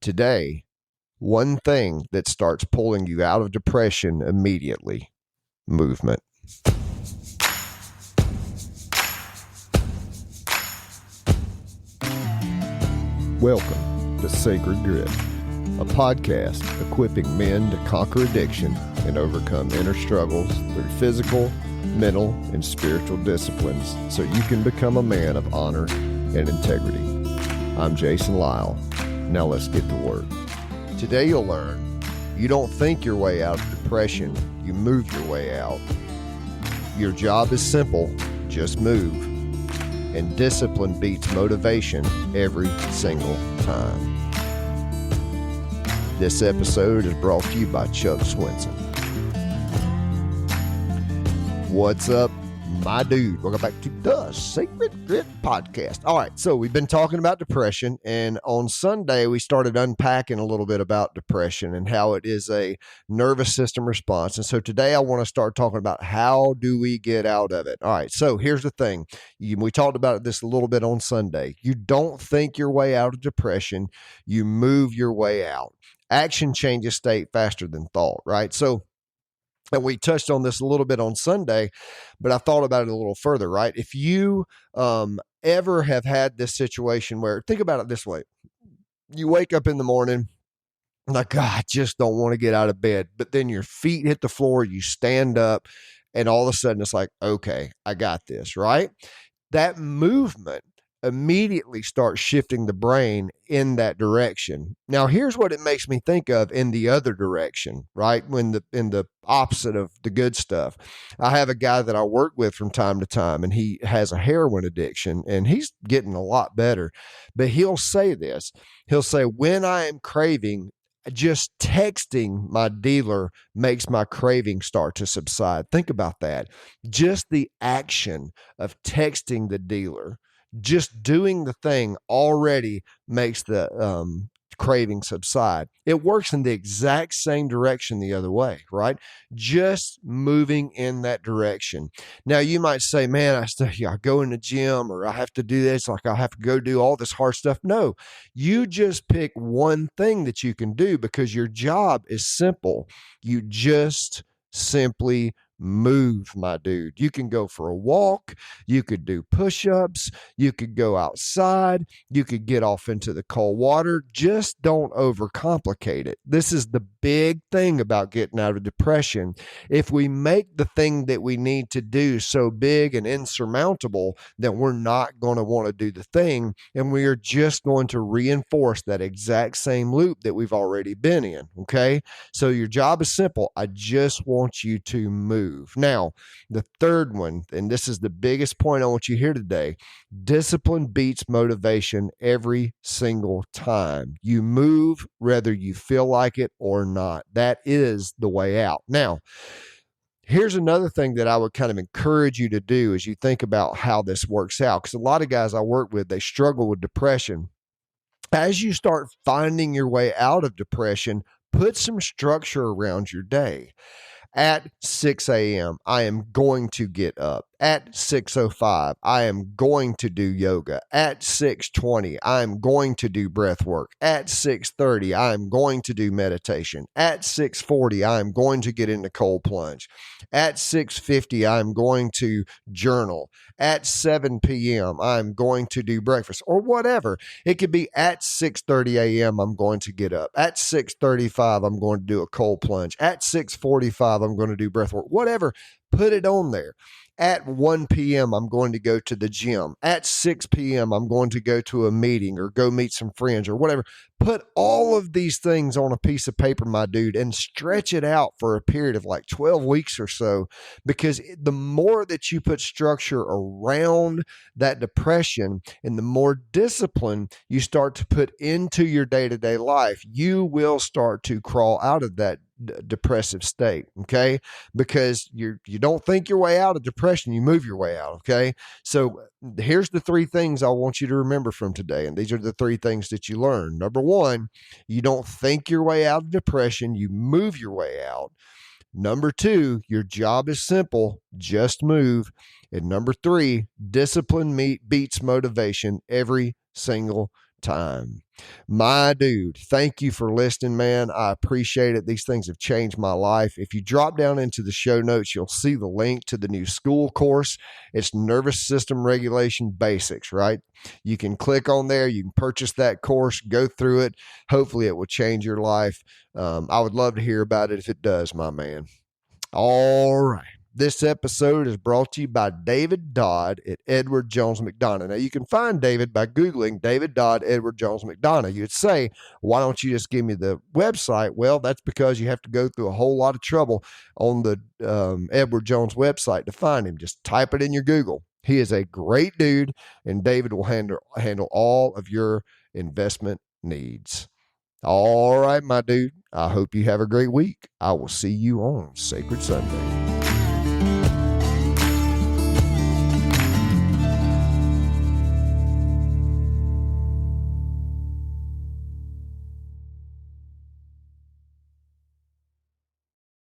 Today, one thing that starts pulling you out of depression immediately: movement. Welcome to Sacred Grit, a podcast equipping men to conquer addiction and overcome inner struggles through physical, mental, and spiritual disciplines so you can become a man of honor and integrity. I'm Jason.Lyle. Now let's get to work. Today you'll learn you don't think your way out of depression, you move your way out. Your job is simple, just move. And discipline beats motivation every single time. This episode is brought to you by Chuck Swenson. What's up, my dude? Welcome back to the Sacred Grit Podcast. All right, so we've been talking about depression, and on Sunday we started unpacking a little bit about depression and how it is a nervous system response. And so today I want to start talking about how do we get out of it. All right, so here's the thing. We talked about this a little bit on Sunday. You don't think your way out of depression, you move your way out. Action changes state faster than thought, right? And we touched on this a little bit on Sunday, but I thought about it a little further, right? If you ever have had this situation where, think about it this way. You wake up in the morning, like, God, I just don't want to get out of bed. But then your feet hit the floor, you stand up, and all of a sudden it's like, okay, I got this, right? That movement immediately starts shifting the brain in that direction. Now, here's what it makes me think of in the other direction, right? In the opposite of the good stuff. I have a guy that I work with from time to time, and he has a heroin addiction, and he's getting a lot better. But he'll say this. He'll say, when I am craving, just texting my dealer makes my craving start to subside. Think about that. Just the action of texting the dealer, just doing the thing already makes the craving subside. It works in the exact same direction the other way, right? Just moving in that direction. Now you might say, man, I go in the gym, or I have to do this, like I have to go do all this hard stuff. No, you just pick one thing that you can do because your job is simple. You just simply move, my dude. You can go for a walk. You could do push-ups. You could go outside. You could get off into the cold water. Just don't overcomplicate it. This is the big thing about getting out of depression. If we make the thing that we need to do so big and insurmountable, then we're not going to want to do the thing, and we are just going to reinforce that exact same loop that we've already been in, okay? So your job is simple. I just want you to move. Now, the third one, and this is the biggest point I want you to hear today: discipline beats motivation every single time. You move whether you feel like it or not. That is the way out. Now, here's another thing that I would kind of encourage you to do as you think about how this works out, because a lot of guys I work with, they struggle with depression. As you start finding your way out of depression, put some structure around your day. At 6 a.m., I am going to get up. At 6:05, I am going to do yoga. At 6:20, I am going to do breath work. At 6:30, I am going to do meditation. At 6:40, I am going to get into cold plunge. At 6:50, I am going to journal. At 7 p.m., I am going to do breakfast, or whatever. It could be at 6:30 a.m., I'm going to get up. At 6:35, I'm going to do a cold plunge. At 6:45, I'm going to do breath work. Whatever, put it on there. At 1 p.m., I'm going to go to the gym. At 6 p.m., I'm going to go to a meeting or go meet some friends or whatever. Put all of these things on a piece of paper, my dude, and stretch it out for a period of like 12 weeks or so, because the more that you put structure around that depression and the more discipline you start to put into your day-to-day life, you will start to crawl out of that depressive state, okay? Because you don't think your way out of depression, you move your way out, okay? So here's the three things I want you to remember from today, and these are the three things that you learn. Number one, you don't think your way out of depression, you move your way out. Number two, your job is simple, just move. And number three, discipline beats motivation every single time. My dude, thank you for listening, man. I appreciate it. These things have changed my life. If you drop down into the show notes, you'll see the link to the new school course. It's Nervous System Regulation Basics, right? You can click on there. You can purchase that course, go through it. Hopefully, it will change your life. I would love to hear about it if it does, my man. All right. This episode is brought to you by David Dodd at Edward Jones McDonough. Now, you can find David by Googling David Dodd, Edward Jones McDonough. You'd say, why don't you just give me the website? Well, that's because you have to go through a whole lot of trouble on the Edward Jones website to find him. Just type it in your Google. He is a great dude, and David will handle all of your investment needs. All right, my dude. I hope you have a great week. I will see you on Sacred Sunday.